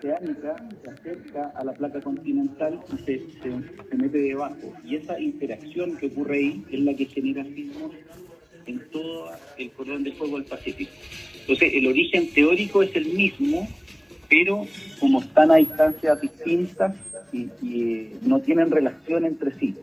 oceánica se acerca a la placa continental y se mete debajo. Y esa interacción que ocurre ahí es la que genera sismos en todo el cordón de fuego del Pacífico. Entonces, el origen teórico es el mismo, pero como están a distancias distintas y no tienen relación entre sí.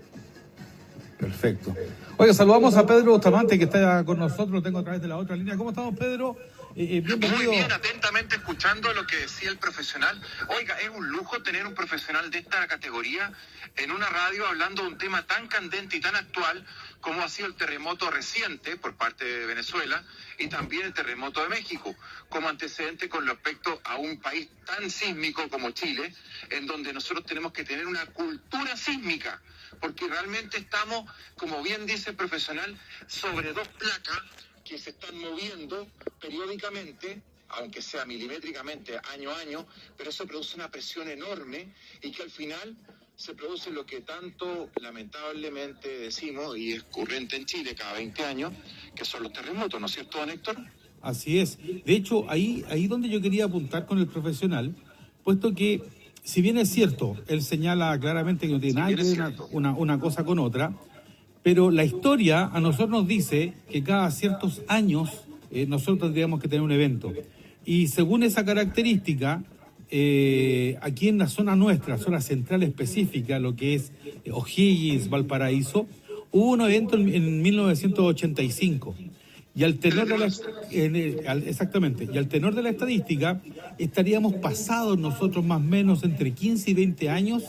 Perfecto. Oiga, saludamos a Pedro Bustamante, que está con nosotros, lo tengo a través de la otra línea. ¿Cómo estamos, Pedro? Bienvenido. Muy bien, atentamente escuchando lo que decía el profesional. Oiga, es un lujo tener un profesional de esta categoría en una radio hablando de un tema tan candente y tan actual como ha sido el terremoto reciente por parte de Venezuela y también el terremoto de México, como antecedente con respecto a un país tan sísmico como Chile, en donde nosotros tenemos que tener una cultura sísmica, porque realmente estamos, como bien dice el profesional, sobre dos placas que se están moviendo periódicamente, aunque sea milimétricamente, año a año, pero eso produce una presión enorme y que al final se produce lo que tanto lamentablemente decimos, y es corriente en Chile cada 20 años, que son los terremotos, ¿no es cierto, Héctor? Así es. De hecho, ahí donde yo quería apuntar con el profesional, puesto que, si bien es cierto, él señala claramente que no tiene nada que ver una cosa con otra, pero la historia a nosotros nos dice que cada ciertos años nosotros tendríamos que tener un evento. Y según esa característica, aquí en la zona nuestra, zona central específica, lo que es O'Higgins, Valparaíso, hubo un evento en 1985. Y al tenor de la estadística, estaríamos pasados nosotros más o menos entre 15 y 20 años,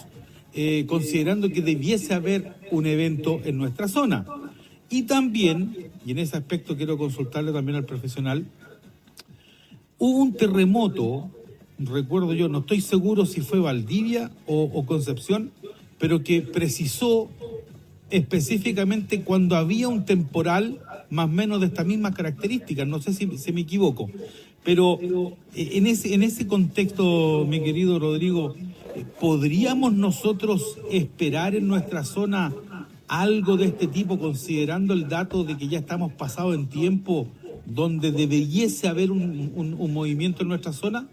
considerando que debiese haber un evento en nuestra zona. Y también, y en ese aspecto quiero consultarle también al profesional, hubo un terremoto, recuerdo yo, no estoy seguro si fue Valdivia o Concepción, pero que precisó específicamente cuando había un temporal más o menos de estas mismas características, no sé si me equivoco, pero en ese contexto, mi querido Rodrigo, ¿podríamos nosotros esperar en nuestra zona algo de este tipo, considerando el dato de que ya estamos pasados en tiempo donde debiese haber un movimiento en nuestra zona?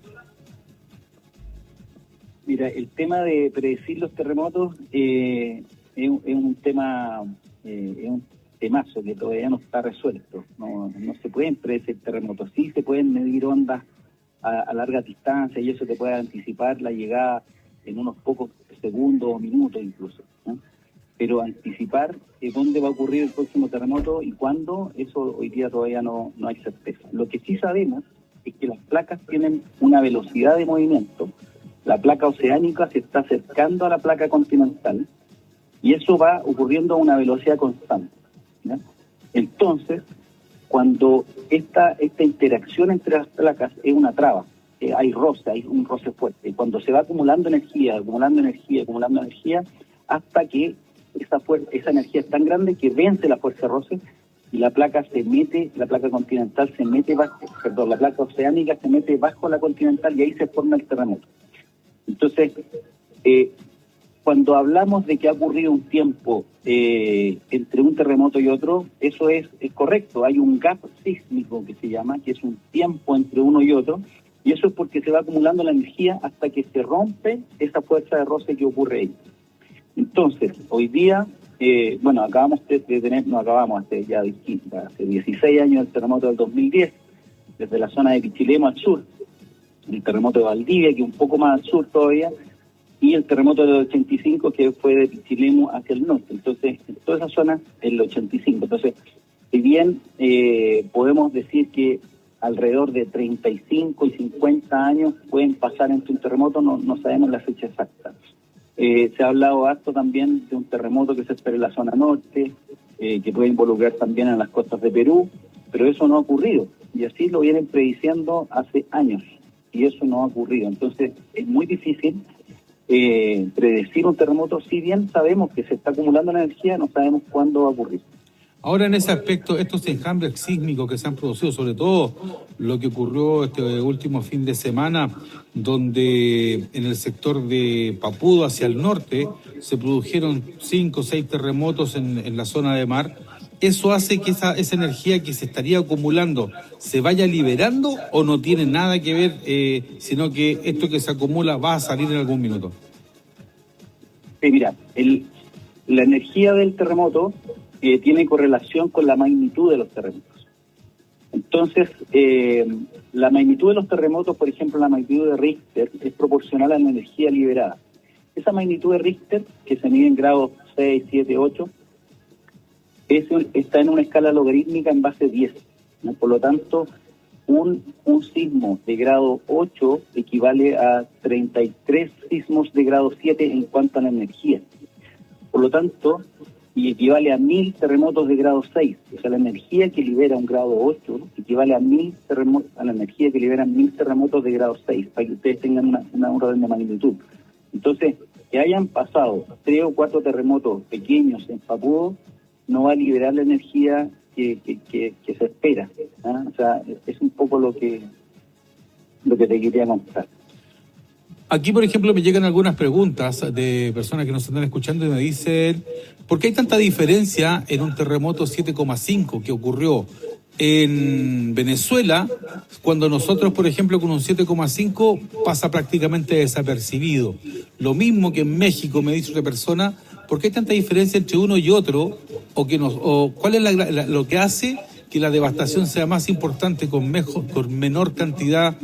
Mira, el tema de predecir los terremotos es un tema, es un temazo que todavía no está resuelto. No se pueden predecir terremotos. Sí se pueden medir ondas a larga distancia y eso te puede anticipar la llegada en unos pocos segundos o minutos incluso, ¿no? Pero anticipar dónde va a ocurrir el próximo terremoto y cuándo, eso hoy día todavía no hay certeza. Lo que sí sabemos es que las placas tienen una velocidad de movimiento. La placa oceánica se está acercando a la placa continental y eso va ocurriendo a una velocidad constante, ¿ya? Entonces, cuando esta interacción entre las placas es una traba, hay un roce fuerte. Cuando se va acumulando energía, hasta que esa energía es tan grande que vence la fuerza de roce y la placa continental se mete la placa oceánica se mete bajo la continental y ahí se forma el terremoto. Entonces, cuando hablamos de que ha ocurrido un tiempo entre un terremoto y otro, eso es correcto. Hay un gap sísmico que se llama, que es un tiempo entre uno y otro, y eso es porque se va acumulando la energía hasta que se rompe esa fuerza de roce que ocurre ahí. Entonces, hoy día, acabamos de tener, hace 16 años el terremoto del 2010, desde la zona de Pichilemu al sur, el terremoto de Valdivia, que es un poco más al sur todavía, y el terremoto del 85, que fue de Pichilemu hacia el norte. Entonces, en toda esa zona, el 85. Entonces, si bien podemos decir que alrededor de 35 y 50 años pueden pasar entre un terremoto, no sabemos la fecha exacta. Se ha hablado harto también de un terremoto que se espera en la zona norte, que puede involucrar también a las costas de Perú, pero eso no ha ocurrido. Y así lo vienen prediciendo hace años, y eso no ha ocurrido. Entonces, es muy difícil predecir un terremoto, si bien sabemos que se está acumulando la energía, no sabemos cuándo va a ocurrir. Ahora, en ese aspecto, estos enjambres sísmicos que se han producido, sobre todo lo que ocurrió este último fin de semana, donde en el sector de Papudo hacia el norte se produjeron 5 o 6 terremotos en la zona de mar, ¿eso hace que esa energía que se estaría acumulando se vaya liberando o no tiene nada que ver, sino que esto que se acumula va a salir en algún minuto? Sí, mira, la energía del terremoto tiene correlación con la magnitud de los terremotos. Entonces, la magnitud de los terremotos, por ejemplo, la magnitud de Richter, es proporcional a la energía liberada. Esa magnitud de Richter, que se mide en grados 6, 7, 8, está en una escala logarítmica en base 10, ¿no? Por lo tanto, un sismo de grado 8 equivale a 33 sismos de grado 7 en cuanto a la energía. Por lo tanto, y equivale a 1000 terremotos de grado 6. O sea, la energía que libera un grado 8 equivale a la energía que liberan 1000 terremotos de grado 6, para que ustedes tengan una orden de magnitud. Entonces, que hayan pasado 3 o 4 terremotos pequeños en Papúa no va a liberar la energía que se espera, ¿ah? O sea, es un poco lo que te quería mostrar. Aquí, por ejemplo, me llegan algunas preguntas de personas que nos están escuchando y me dicen, ¿por qué hay tanta diferencia en un terremoto 7,5 que ocurrió en Venezuela, cuando nosotros, por ejemplo, con un 7,5 pasa prácticamente desapercibido? Lo mismo que en México, me dice otra persona. ¿Por qué hay tanta diferencia entre uno y otro? ¿O cuál es lo que hace que la devastación sea más importante con menor cantidad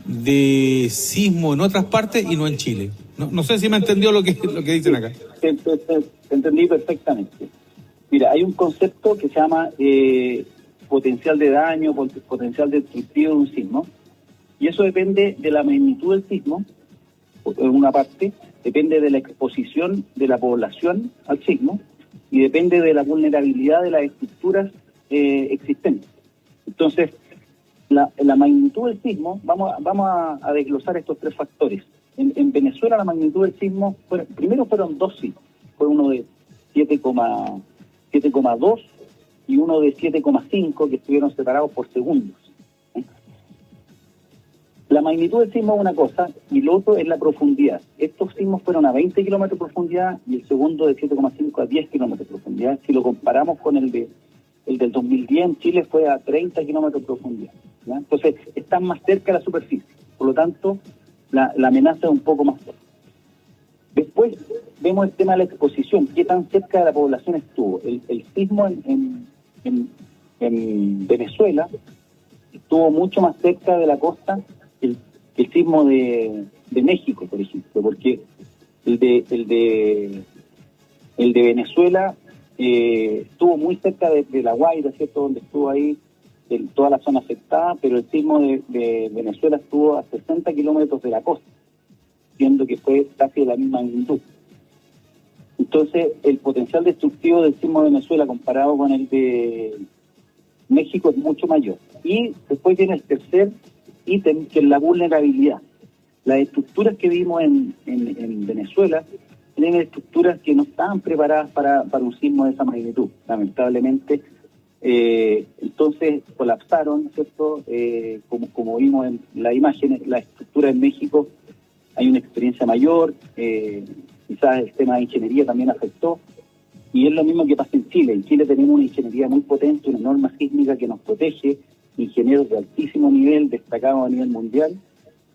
de sismo en otras partes y no en Chile? No sé si me entendió lo que dicen acá. Te entendí perfectamente. Mira, hay un concepto que se llama potencial de daño, potencial destructivo de un sismo, y eso depende de la magnitud del sismo, en una parte, depende de la exposición de la población al sismo, y depende de la vulnerabilidad de las estructuras existentes. Entonces, la magnitud del sismo, vamos a desglosar estos 3 factores. En Venezuela la magnitud del sismo, primero fueron 2 sismos, fue uno de 7,2 y uno de 7,5 que estuvieron separados por segundos. La magnitud del sismo es una cosa y lo otro es la profundidad. Estos sismos fueron a 20 kilómetros de profundidad y el segundo de 7,5 a 10 kilómetros de profundidad. Si lo comparamos con el del 2010 en Chile fue a 30 kilómetros de profundidad, ¿ya? Entonces, están más cerca de la superficie. Por lo tanto, la amenaza es un poco más fuerte. Después vemos el tema de la exposición. ¿Qué tan cerca de la población estuvo? El sismo en Venezuela estuvo mucho más cerca de la costa que el sismo de México, por ejemplo, porque el de Venezuela estuvo muy cerca de La Guaira, ¿cierto?, donde estuvo ahí en toda la zona afectada, pero el sismo de Venezuela estuvo a 60 kilómetros de la costa, siendo que fue casi de la misma magnitud. Entonces, el potencial destructivo del sismo de Venezuela comparado con el de México es mucho mayor. Y después viene el tercer ítem, que es la vulnerabilidad. Las estructuras que vimos en Venezuela tienen estructuras que no estaban preparadas para un sismo de esa magnitud, lamentablemente. Entonces colapsaron, ¿cierto? Como vimos en las imágenes, la estructura en México hay una experiencia mayor, quizás el tema de ingeniería también afectó, y es lo mismo que pasa en Chile. En Chile tenemos una ingeniería muy potente, una norma sísmica que nos protege, ingenieros de altísimo nivel, destacados a nivel mundial,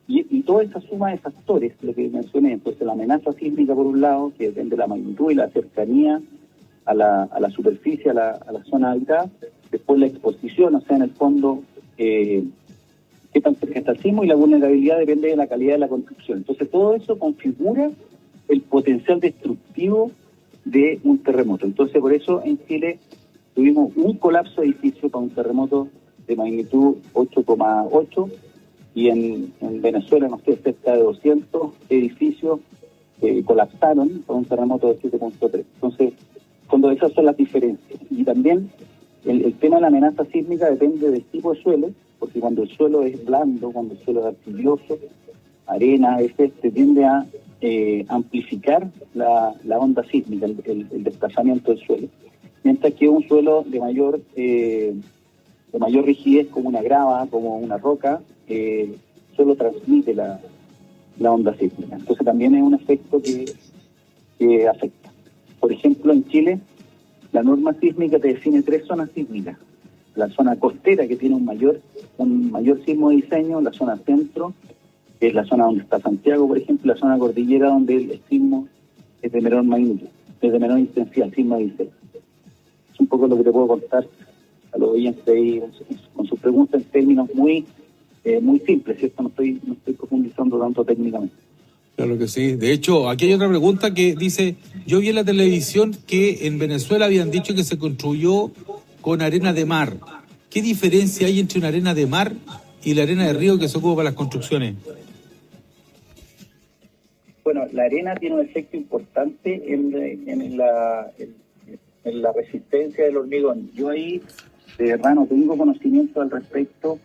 y toda esa suma de factores, lo que mencioné, entonces la amenaza sísmica por un lado, que depende de la magnitud y la cercanía a la superficie, a la zona habitada, después la exposición, o sea, en el fondo, qué tan cerca está el sismo, y la vulnerabilidad depende de la calidad de la construcción. Entonces todo eso configura el potencial destructivo de un terremoto. Entonces por eso en Chile tuvimos un colapso de edificio con un terremoto de magnitud 8,8, y en Venezuela, no sé, cerca de 200 edificios colapsaron con un terremoto de 7,3. Entonces, cuando esas son las diferencias. Y también el tema de la amenaza sísmica depende del tipo de suelo, porque cuando el suelo es blando, cuando el suelo es arcilloso, arena, tiende a amplificar la onda sísmica, el desplazamiento del suelo. Mientras que un suelo de mayor rigidez, como una grava, como una roca, solo transmite la onda sísmica. Entonces también es un efecto que afecta. Por ejemplo, en Chile, La norma sísmica te define 3 zonas sísmicas. La zona costera, que tiene un mayor sismo de diseño, la zona centro, que es la zona donde está Santiago, por ejemplo, la zona cordillera, donde el sismo es de menor magnitud, es de menor intensidad, sismo de diseño. Es un poco lo que te puedo contar a los oyentes ahí con sus preguntas en términos muy simples, ¿cierto? No estoy profundizando tanto técnicamente. Claro que sí. De hecho, aquí hay otra pregunta que dice, yo vi en la televisión que en Venezuela habían dicho que se construyó con arena de mar. ¿Qué diferencia hay entre una arena de mar y la arena de río que se ocupa para las construcciones? Bueno, la arena tiene un efecto importante en la resistencia del hormigón. Yo ahí, de verdad, no tengo conocimiento al respecto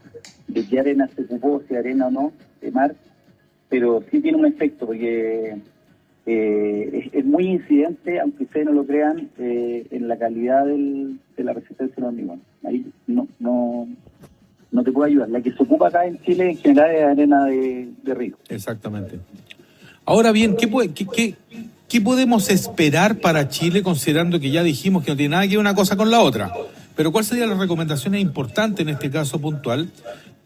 de qué arena se ocupó, si arena o no, de mar, pero sí tiene un efecto, porque es muy incidente, aunque ustedes no lo crean, en la calidad de la resistencia del hormigón. Ahí no te puedo ayudar. La que se ocupa acá en Chile en general es arena de río. Exactamente. Ahora bien, ¿qué podemos esperar para Chile, considerando que ya dijimos que no tiene nada que ver una cosa con la otra? Pero ¿cuáles serían las recomendaciones importantes en este caso puntual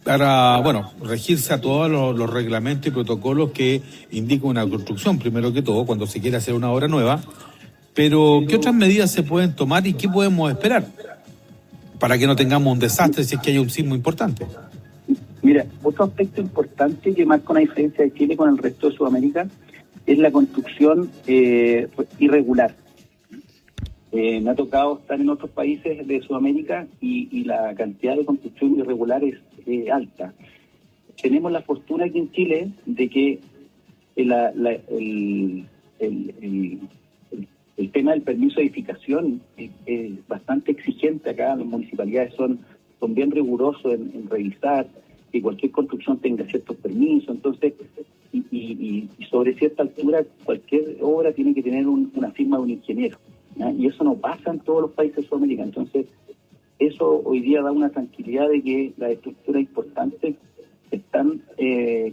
para, regirse a todos los reglamentos y protocolos que indican una construcción, primero que todo, cuando se quiere hacer una obra nueva? Pero, ¿qué otras medidas se pueden tomar y qué podemos esperar para que no tengamos un desastre si es que hay un sismo importante? Mira, otro aspecto importante que marca una diferencia de Chile con el resto de Sudamérica es la construcción irregular. Me ha tocado estar en otros países de Sudamérica y la cantidad de construcción irregular es alta. Tenemos la fortuna aquí en Chile de que el tema del permiso de edificación es bastante exigente acá. Las municipalidades son bien rigurosos en revisar que cualquier construcción tenga ciertos permisos. Entonces, y sobre cierta altura, cualquier obra tiene que tener una firma de un ingeniero, ¿ya? Y eso no pasa en todos los países de Sudamérica. Entonces, eso hoy día da una tranquilidad de que las estructuras importantes están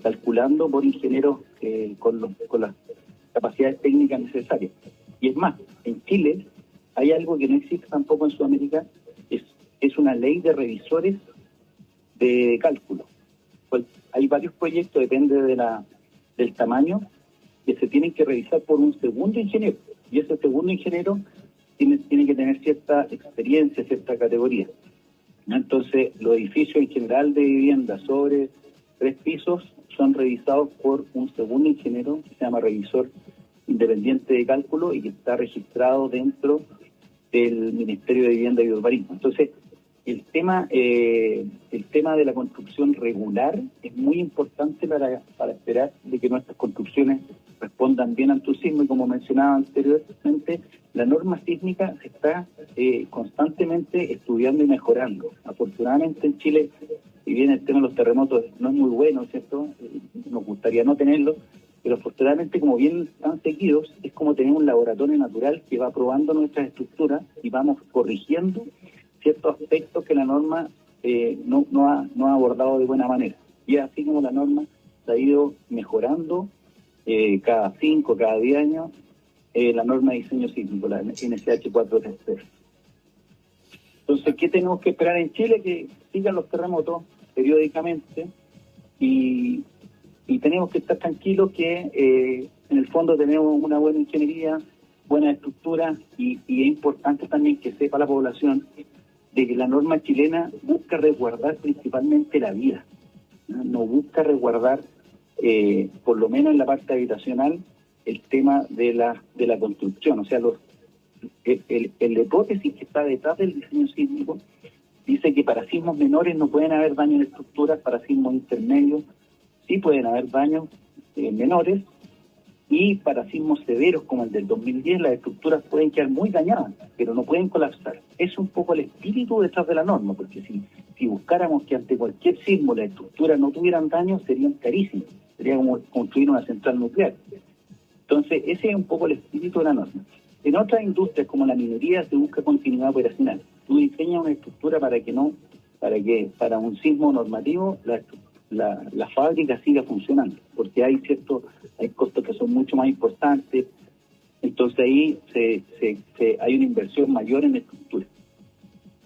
calculando por ingenieros con las capacidades técnicas necesarias. Y es más, en Chile hay algo que no existe tampoco en Sudamérica, es una ley de revisores de cálculo. Pues hay varios proyectos, depende del tamaño, que se tienen que revisar por un segundo ingeniero, y ese segundo ingeniero tiene que tener cierta experiencia, cierta categoría. Entonces, los edificios en general de vivienda sobre 3 pisos son revisados por un segundo ingeniero que se llama revisor independiente de cálculo y que está registrado dentro del Ministerio de Vivienda y Urbanismo. Entonces, el tema de la construcción regular es muy importante para esperar de que nuestras construcciones respondan bien al sismo, y como mencionaba anteriormente, la norma sísmica se está constantemente estudiando y mejorando. Afortunadamente en Chile, si bien el tema de los terremotos no es muy bueno, ¿cierto? Nos gustaría no tenerlo, pero afortunadamente, como bien están seguidos, es como tener un laboratorio natural que va probando nuestras estructuras y vamos corrigiendo ciertos aspectos que la norma no ha abordado de buena manera. Y así como la norma se ha ido mejorando cada 5, cada 10 años, la norma de diseño sísmico, la NSH 433. Entonces, ¿qué tenemos que esperar en Chile? Que sigan los terremotos periódicamente y tenemos que estar tranquilos que en el fondo tenemos una buena ingeniería, buena estructura y es importante también que sepa la población de que la norma chilena busca resguardar principalmente la vida, no busca resguardar, por lo menos en la parte habitacional, el tema de la construcción. O sea, la hipótesis que está detrás del diseño sísmico dice que para sismos menores no pueden haber daños en estructuras, para sismos intermedios sí pueden haber daños menores, y para sismos severos como el del 2010 las estructuras pueden quedar muy dañadas, pero no pueden colapsar. Es un poco el espíritu detrás de la norma, porque si buscáramos que ante cualquier sismo las estructuras no tuvieran daño, serían carísimas. Sería como construir una central nuclear. Entonces, ese es un poco el espíritu de la norma. En otras industrias como la minería se busca continuidad operacional. Tú diseñas una estructura para para un sismo normativo la fábrica siga funcionando, porque hay costos que son mucho más importantes, Entonces ahí hay una inversión mayor en estructura.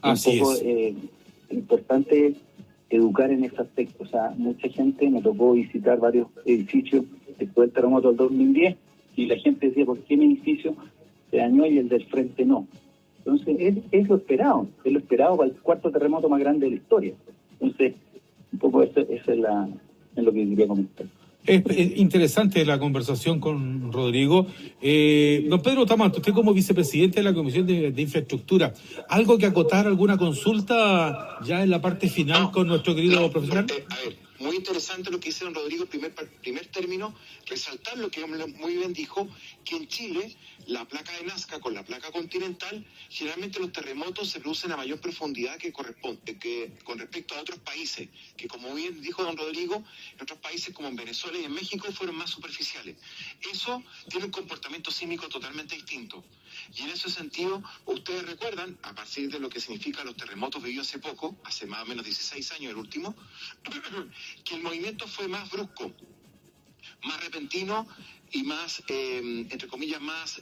Así es importante educar en ese aspecto. O sea, mucha gente, me tocó visitar varios edificios después del terremoto del 2010 y la gente decía, ¿por qué mi edificio se dañó y el del frente no? Entonces es lo esperado para el cuarto terremoto más grande de la historia. Entonces, un poco eso es lo que quería comentar. Es interesante la conversación con Rodrigo. Don Pedro Tamante, usted como vicepresidente de la Comisión de Infraestructura, ¿algo que acotar, alguna consulta ya en la parte final con nuestro querido profesional? A ver, muy interesante lo que dice don Rodrigo, primer término, resaltar lo que muy bien dijo, que en Chile la placa de Nazca con la placa continental, generalmente los terremotos se producen a mayor profundidad que con respecto a otros países, que como bien dijo don Rodrigo, en otros países como en Venezuela y en México fueron más superficiales. Eso tiene un comportamiento sísmico totalmente distinto. Y en ese sentido, ustedes recuerdan, a partir de lo que significan los terremotos vividos hace poco, hace más o menos 16 años el último, que el movimiento fue más brusco, más repentino y más, entre comillas, más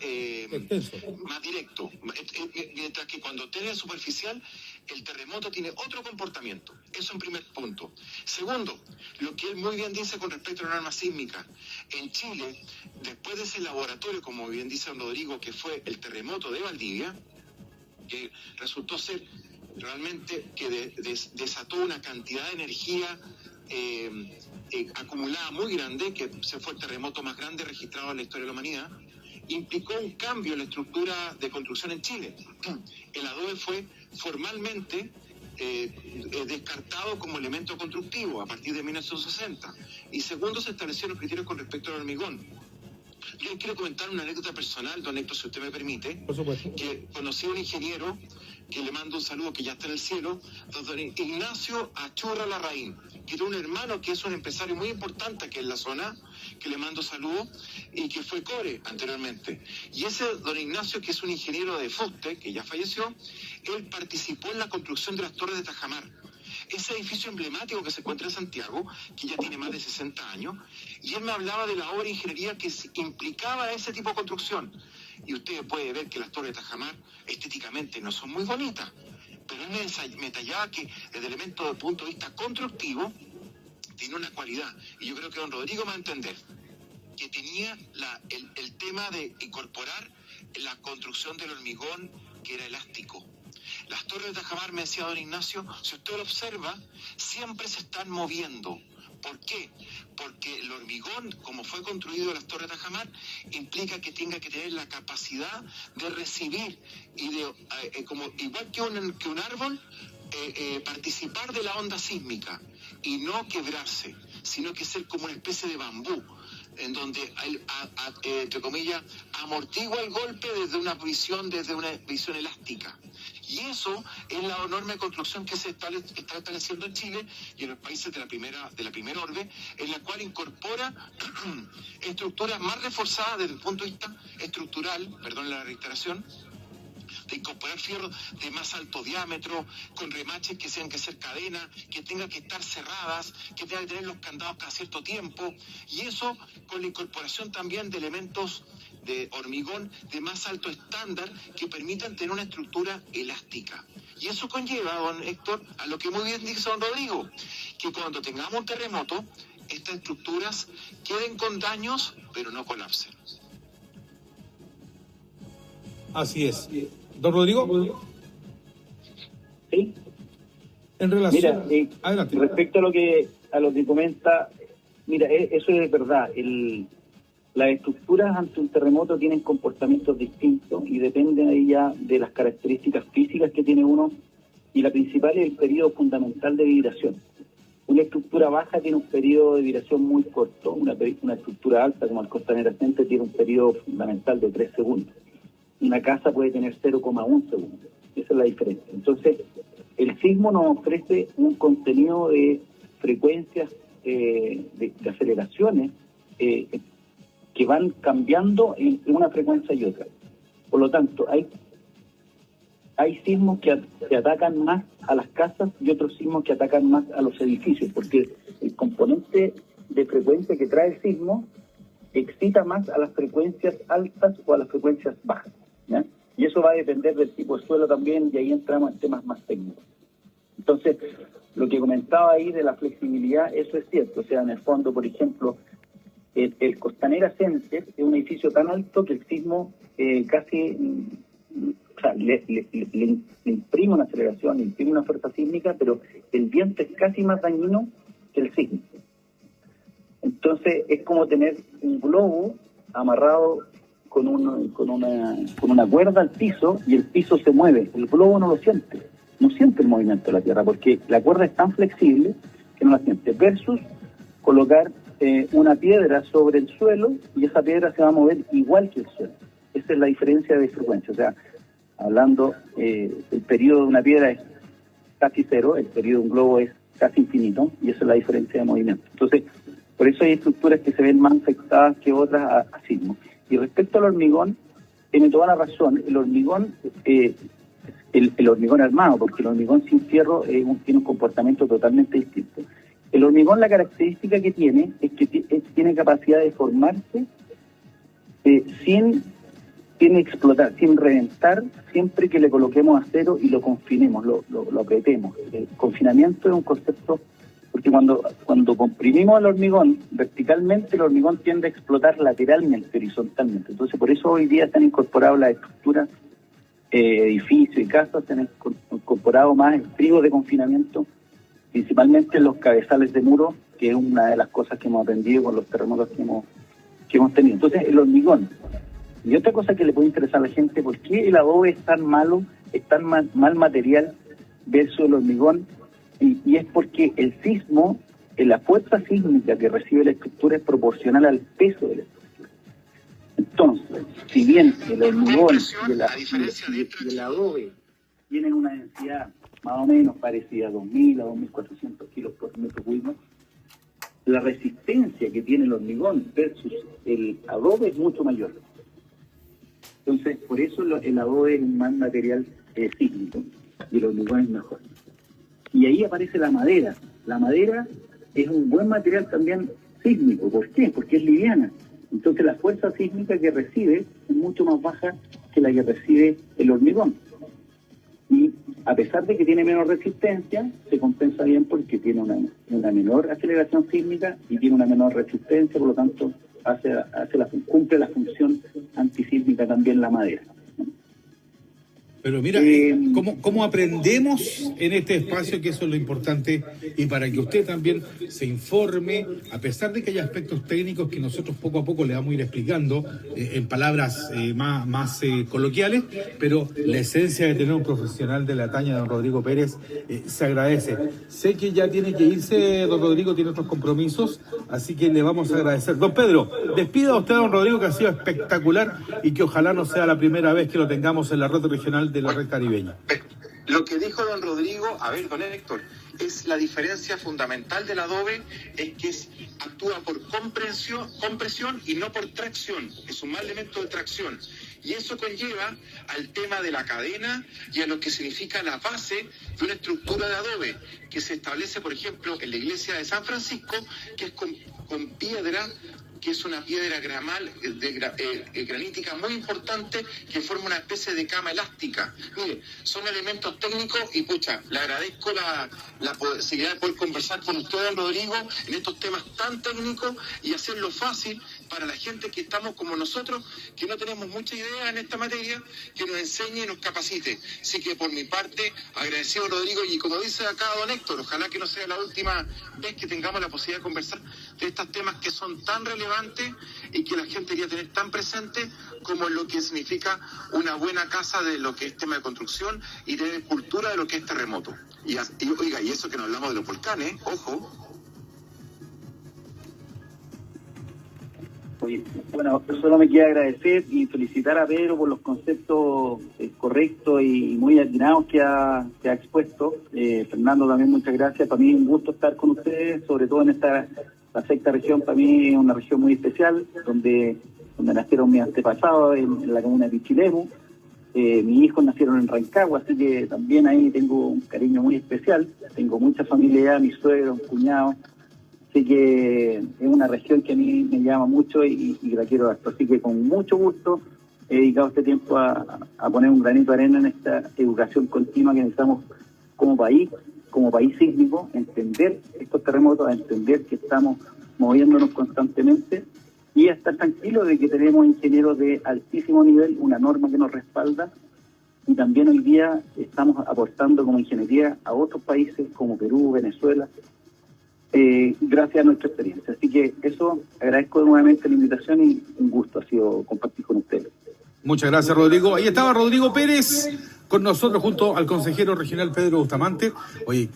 directo. Mientras que cuando tiene superficial, el terremoto tiene otro comportamiento. Eso en primer punto. Segundo, lo que él muy bien dice con respecto a la norma sísmica. En Chile, después de ese laboratorio, como bien dice don Rodrigo, que fue el terremoto de Valdivia, que resultó ser realmente que desató una cantidad de energía acumulada muy grande, que se fue el terremoto más grande registrado en la historia de la humanidad, implicó un cambio en la estructura de construcción en Chile. El adobe fue formalmente descartado como elemento constructivo a partir de 1960. Y segundo, se establecieron criterios con respecto al hormigón. Yo les quiero comentar una anécdota personal, don Héctor, si usted me permite. Por supuesto. Que conocí a un ingeniero, que le mando un saludo, que ya está en el cielo, don Ignacio Achurra Larraín, que era un hermano que es un empresario muy importante aquí en la zona, que le mando saludos, y que fue core anteriormente. Y ese don Ignacio, que es un ingeniero de fuste, que ya falleció, él participó en la construcción de las Torres de Tajamar. Ese edificio emblemático que se encuentra en Santiago, que ya tiene más de 60 años, y él me hablaba de la obra de ingeniería que implicaba ese tipo de construcción. Y usted puede ver que las Torres de Tajamar estéticamente no son muy bonitas, pero él me tallaba que desde el elemento de punto de vista constructivo tiene una cualidad, y yo creo que don Rodrigo me va a entender, que tenía el tema de incorporar la construcción del hormigón que era elástico. Las Torres de Tajamar, me decía don Ignacio, si usted lo observa, siempre se están moviendo. ¿Por qué? Porque el hormigón, como fue construido las Torres de Tajamar, implica que tenga que tener la capacidad de recibir y de, como igual que un árbol, participar de la onda sísmica y no quebrarse, sino que ser como una especie de bambú, en donde, entre comillas, amortigua el golpe desde una visión elástica. Y eso es la enorme construcción que se está estableciendo en Chile y en los países de la primera orbe, en la cual incorpora estructuras más reforzadas desde el punto de vista estructural, perdón la reiteración, de incorporar fierros de más alto diámetro, con remaches que tengan que ser cadenas, que tengan que estar cerradas, que tengan que tener los candados cada cierto tiempo, y eso con la incorporación también de elementos de hormigón de más alto estándar que permitan tener una estructura elástica. Y eso conlleva, don Héctor, a lo que muy bien dice don Rodrigo, que cuando tengamos un terremoto, estas estructuras queden con daños, pero no colapsen. Así es. Don Rodrigo. Sí. En relación... Mira, adelante. Respecto a lo que comenta, mira, eso es verdad. Las estructuras ante un terremoto tienen comportamientos distintos y dependen ahí ya de las características físicas que tiene uno, y la principal es el periodo fundamental de vibración. Una estructura baja tiene un periodo de vibración muy corto, una estructura alta como el Costanera Center tiene un periodo fundamental de 3 segundos. Una casa puede tener 0,1 segundos. Esa es la diferencia. Entonces, el sismo nos ofrece un contenido de frecuencias, de aceleraciones, que van cambiando entre una frecuencia y otra. Por lo tanto, hay sismos que atacan más a las casas y otros sismos que atacan más a los edificios, porque el componente de frecuencia que trae el sismo excita más a las frecuencias altas o a las frecuencias bajas, ¿ya? Y eso va a depender del tipo de suelo también, y ahí entramos en temas más técnicos. Entonces, lo que comentaba ahí de la flexibilidad, eso es cierto. O sea, en el fondo, por ejemplo, el Costanera Center es un edificio tan alto que el sismo casi... O sea, le imprime una aceleración, le imprime una fuerza sísmica, pero el viento es casi más dañino que el sismo. Entonces, es como tener un globo amarrado con una cuerda al piso, y el piso se mueve. El globo no lo siente, no siente el movimiento de la Tierra, porque la cuerda es tan flexible que no la siente. Versus colocar una piedra sobre el suelo, y esa piedra se va a mover igual que el suelo. Esa es la diferencia de frecuencia. O sea, hablando, el periodo de una piedra es casi cero, el periodo de un globo es casi infinito, y esa es la diferencia de movimiento. Entonces, por eso hay estructuras que se ven más afectadas que otras a sismos. Y respecto al hormigón, tiene toda la razón. El hormigón, el hormigón armado, porque el hormigón sin fierro tiene un comportamiento totalmente distinto. El hormigón, la característica que tiene es que tiene capacidad de formarse sin explotar, sin reventar, siempre que le coloquemos acero y lo confinemos, lo apretemos. El confinamiento es un concepto, porque cuando comprimimos el hormigón verticalmente, el hormigón tiende a explotar lateralmente, horizontalmente. Entonces, por eso hoy día se han incorporado las estructuras, edificios y casas, se han incorporado más estribos de confinamiento, principalmente en los cabezales de muro, que es una de las cosas que hemos aprendido con los terremotos que hemos tenido. Entonces, el hormigón. Y otra cosa que le puede interesar a la gente: ¿por qué el adobe es tan malo, es tan mal material versus el hormigón? Y es porque el sismo, la fuerza sísmica que recibe la estructura es proporcional al peso de la estructura. Entonces, si bien el hormigón y el adobe tienen una densidad más o menos parecida a 2.000 a 2.400 kilos por metro cúbico, la resistencia que tiene el hormigón versus el adobe es mucho mayor. Entonces, por eso el adobe es un más material sísmico y el hormigón es mejor. Y ahí aparece la madera. La madera es un buen material también sísmico. ¿Por qué? Porque es liviana. Entonces, la fuerza sísmica que recibe es mucho más baja que la que recibe el hormigón. Y a pesar de que tiene menos resistencia, se compensa bien porque tiene una menor aceleración sísmica y tiene una menor resistencia, por lo tanto cumple la función antisísmica también la madera. Pero mira, ¿cómo aprendemos en este espacio? Que eso es lo importante, y para que usted también se informe, a pesar de que hay aspectos técnicos que nosotros poco a poco le vamos a ir explicando en palabras más coloquiales, pero la esencia de tener un profesional de la talla de don Rodrigo Pérez se agradece. Sé que ya tiene que irse, don Rodrigo tiene otros compromisos, así que le vamos a agradecer. Don Pedro, despida a usted a don Rodrigo, que ha sido espectacular, y que ojalá no sea la primera vez que lo tengamos en la red regional de la red caribeña. Lo que dijo don Rodrigo, a ver, don Héctor, es la diferencia fundamental del adobe, es que actúa por compresión y no por tracción, es un mal elemento de tracción. Y eso conlleva al tema de la cadena y a lo que significa la base de una estructura de adobe, que se establece, por ejemplo, en la iglesia de San Francisco, que es con piedra, que es una piedra granítica muy importante, que forma una especie de cama elástica. Mire, son elementos técnicos y, pucha, le agradezco la posibilidad de poder conversar con usted, don Rodrigo, en estos temas tan técnicos y hacerlo fácil para la gente que estamos como nosotros, que no tenemos mucha idea en esta materia, que nos enseñe y nos capacite. Así que, por mi parte, agradecido, Rodrigo, y como dice acá don Héctor, ojalá que no sea la última vez que tengamos la posibilidad de conversar de estos temas que son tan relevantes y que la gente debería tener tan presente como lo que significa una buena casa de lo que es tema de construcción y tener cultura de lo que es terremoto. Y oiga, y eso que no hablamos de los volcanes, ojo. Bueno, solo me queda agradecer y felicitar a Pedro por los conceptos correctos y muy atinados que ha expuesto. Fernando, también muchas gracias. Para mí es un gusto estar con ustedes, sobre todo en la sexta región. Para mí es una región muy especial, donde nacieron mis antepasados en la comuna de Pichilemu. Mis hijos nacieron en Rancagua, así que también ahí tengo un cariño muy especial. Tengo mucha familia, mis suegros, cuñados, Así que es una región que a mí me llama mucho y la quiero dar. Así que con mucho gusto he dedicado este tiempo a poner un granito de arena en esta educación continua que necesitamos como país sísmico, entender estos terremotos, a entender que estamos moviéndonos constantemente y a estar tranquilos de que tenemos ingenieros de altísimo nivel, una norma que nos respalda, y también hoy día estamos aportando como ingeniería a otros países como Perú, Venezuela, gracias a nuestra experiencia. Así que eso, agradezco nuevamente la invitación y un gusto ha sido compartir con ustedes. Muchas gracias, Rodrigo. Ahí estaba Rodrigo Pérez con nosotros junto al consejero regional Pedro Bustamante. Oye,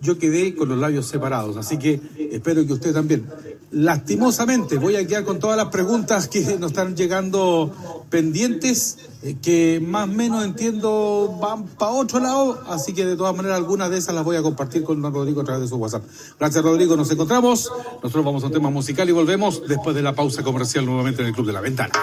yo quedé con los labios separados, así que espero que usted también. Lastimosamente voy a quedar con todas las preguntas que nos están llegando pendientes, que más o menos entiendo van para otro lado, así que de todas maneras algunas de esas las voy a compartir con don Rodrigo a través de su WhatsApp. Gracias, Rodrigo, nos encontramos. Nosotros vamos a un tema musical y volvemos después de la pausa comercial nuevamente en el Club de la Ventana.